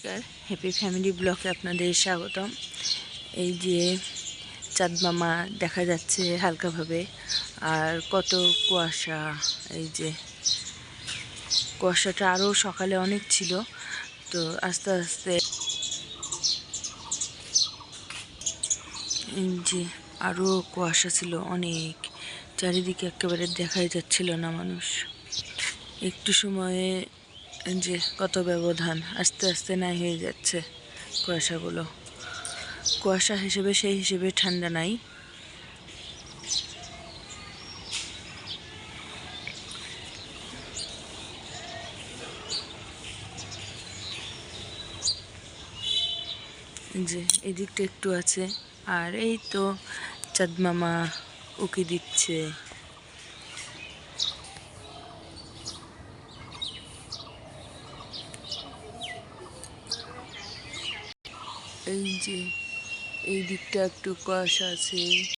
নমস্কার, happy family ব্লগে আপনাদের স্বাগতম। এই যে চাঁদ মামা দেখা যাচ্ছে হালকাভাবে, আর কত কুয়াশা। এই যে কুয়াশাটা আরও সকালে অনেক ছিল, তো আস্তে আস্তে এই যে আরও কুয়াশা ছিল অনেক, চারিদিকে একেবারে দেখাই যাচ্ছিল না মানুষ। একটু সময়ে যে কত ব্যবধান, আস্তে আস্তে নাই হয়ে যাচ্ছে কুয়াশাগুলো। কুয়াশা হিসেবে সেই হিসেবে ঠান্ডা নাই। যে এদিকটা একটু আছে, আর এই তো চাঁদ মামা উকি দিচ্ছে। এই যে এই দিকটা একটু কুয়াশা আছে।